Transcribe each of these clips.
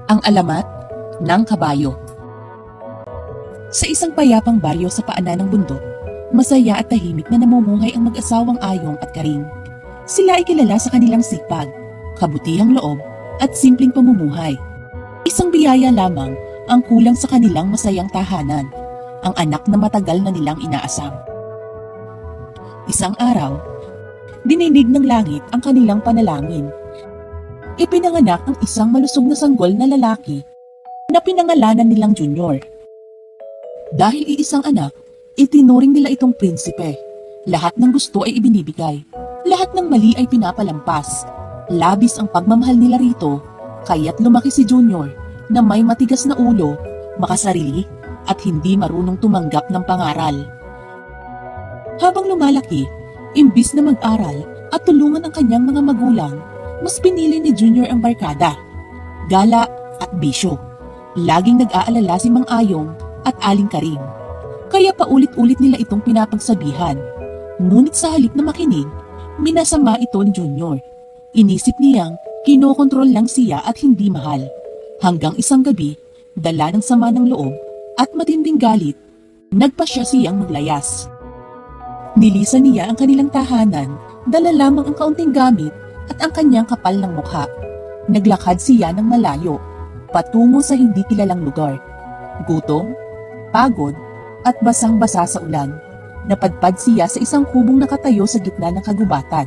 Ang alamat ng kabayo. Sa isang payapang baryo sa paanan ng bundok, masaya at tahimik na namumuhay ang mag-asawang Ayong at Karing. Sila ay kilala sa kanilang sipag, kabutihang loob at simpleng pamumuhay. Isang biyaya lamang ang kulang sa kanilang masayang tahanan, ang anak na matagal na nilang inaasam. Isang araw, dininig ng langit ang kanilang panalangin. Ipinanganak ang isang malusog na sanggol na lalaki na pinangalanan nilang Junior. Dahil iisang anak, itinuring nila itong prinsipe. Lahat ng gusto ay ibinibigay. Lahat ng mali ay pinapalampas. Labis ang pagmamahal nila rito, kaya't lumaki si Junior na may matigas na ulo, makasarili at hindi marunong tumanggap ng pangaral. Habang lumalaki, imbis na mag-aral at tulungan ang kanyang mga magulang, mas pinili ni Junior ang barkada, gala at bisyo. Laging nag-aalala si Mang Ayong at Aling Karing. Kaya paulit-ulit nila itong pinapagsabihan. Ngunit sa halip na makinig, minasama ito ni Junior. Inisip niyang kinokontrol lang siya at hindi mahal. Hanggang isang gabi, dala ng sama ng loob at matinding galit, nagpasya siyang maglayas. Nilisan niya ang kanilang tahanan, dala lamang ang kaunting gamit at ang kanyang kapal ng mukha. Naglakad siya ng malayo, patungo sa hindi kilalang lugar. Gutom, pagod, at basang-basa sa ulan. Napadpad siya sa isang kubong nakatayo sa gitna ng kagubatan.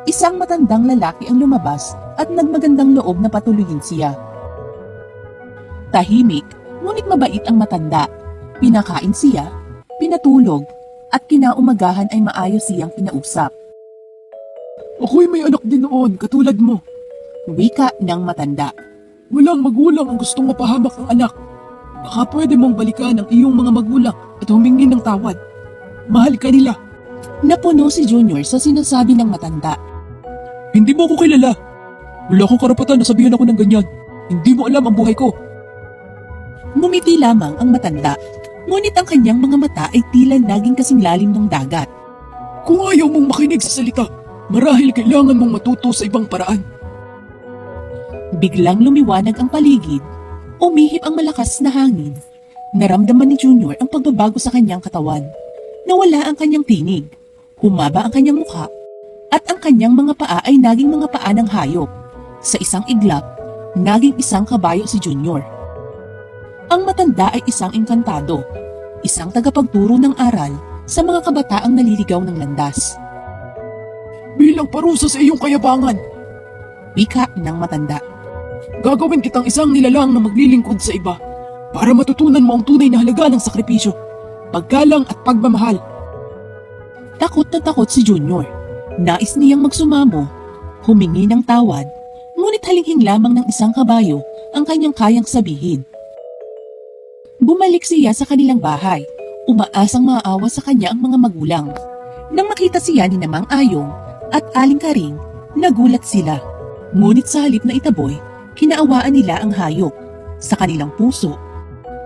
Isang matandang lalaki ang lumabas at nagmagandang loob na patuluyin siya. Tahimik, ngunit mabait ang matanda. Pinakain siya, pinatulog, at kinaumagahan ay maayos siyang kinausap. Ako'y may anak din noon, katulad mo. Wika ng matanda. Walang magulang ang gustong mapahamak ang anak. Baka pwede mong balikan ang iyong mga magulang at humingi ng tawad. Mahal ka nila. Napuno si Junior sa sinasabi ng matanda. Hindi mo ako kilala. Wala akong karapatan na sabihan ako ng ganyan. Hindi mo alam ang buhay ko. Ngumiti lamang ang matanda, ngunit ang kanyang mga mata ay tila naging kasing lalim ng dagat. Kung ayaw mong makinig sa salita, marahil kailangan mong matuto sa ibang paraan. Biglang lumiwanag ang paligid, umihip ang malakas na hangin. Naramdaman ni Junior ang pagbabago sa kanyang katawan. Nawala ang kanyang tinig, humaba ang kanyang mukha, at ang kanyang mga paa ay naging mga paa ng hayop. Sa isang iglap, naging isang kabayo si Junior. Ang matanda ay isang engkantado, isang tagapagturo ng aral sa mga kabataang naliligaw ng landas. Bilang parusa sa iyong kayabangan, Wika ng matanda. gagawin kitang isang nilalang na maglilingkod sa iba para matutunan mo ang tunay na halaga ng sakripisyo, paggalang at pagmamahal. Takot na takot si Junior. Nais niyang magsumamo, humingi ng tawad, ngunit halinghing lamang ng isang kabayo ang kanyang kayang sabihin. Bumalik siya sa kanilang bahay, umaasang maawa sa kanya ang mga magulang. Nang makita siya ni Mang Ayong at Aling Karing, nagulat sila. Ngunit sa halip na itaboy, kinaawaan nila ang hayop. Sa kanilang puso,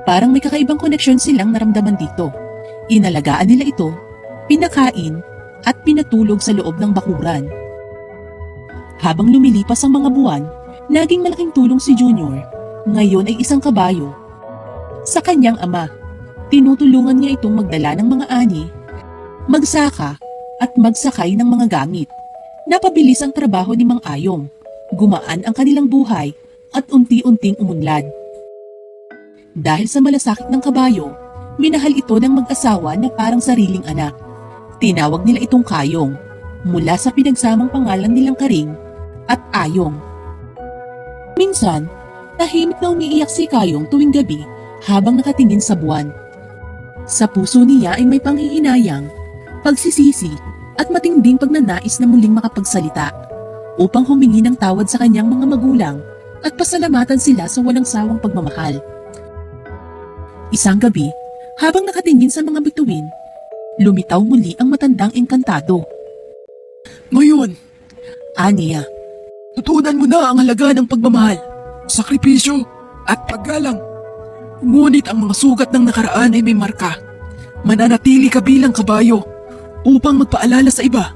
parang may kakaibang koneksyon silang naramdaman dito. Inalagaan nila ito, pinakain at pinatulog sa loob ng bakuran. Habang lumilipas ang mga buwan, naging malaking tulong si Junior. Ngayon ay isang kabayo. Sa kanyang ama, tinutulungan niya itong magdala ng mga ani, magsaka at magsakay ng mga gamit. Napabilis ang trabaho ni Mang Ayong. Gumaan ang kanilang buhay at unti-unting umunlad. Dahil sa malasakit ng kabayo, minahal ito ng mag-asawa na parang sariling anak. Tinawag nila itong Kayong, mula sa pinagsamang pangalan nilang Karing at Ayong. Minsan, tahimik na umiiyak si Kayong tuwing gabi habang nakatingin sa buwan. Sa puso niya ay may panghihinayang, pagsisisi at matinding pagnanais na muling makapagsalita upang humingi ng tawad sa kanyang mga magulang at pasalamatan sila sa walang sawang pagmamahal. Isang gabi, habang nakatingin sa mga bituin, lumitaw muli ang matandang engkantado. Ngayon, Aniya, tutunan mo na ang halaga ng pagmamahal, sakripisyo at paggalang. Ngunit ang mga sugat ng nakaraan ay may marka. Mananatili ka bilang kabayo upang magpaalala sa iba,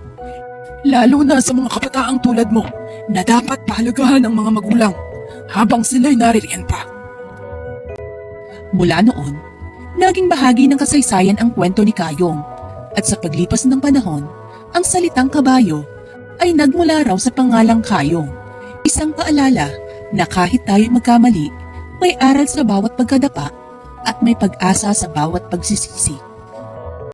lalo na sa mga kabataang tulad mo na dapat pahalagahan ang mga magulang habang sila'y naririyan pa. Mula noon, naging bahagi ng kasaysayan ang kwento ni Kayong at sa paglipas ng panahon, ang salitang kabayo ay nagmula raw sa pangalang Kayong, isang paalala na kahit tayo magkamali, may aral sa bawat pagkadapa at may pag-asa sa bawat pagsisisi.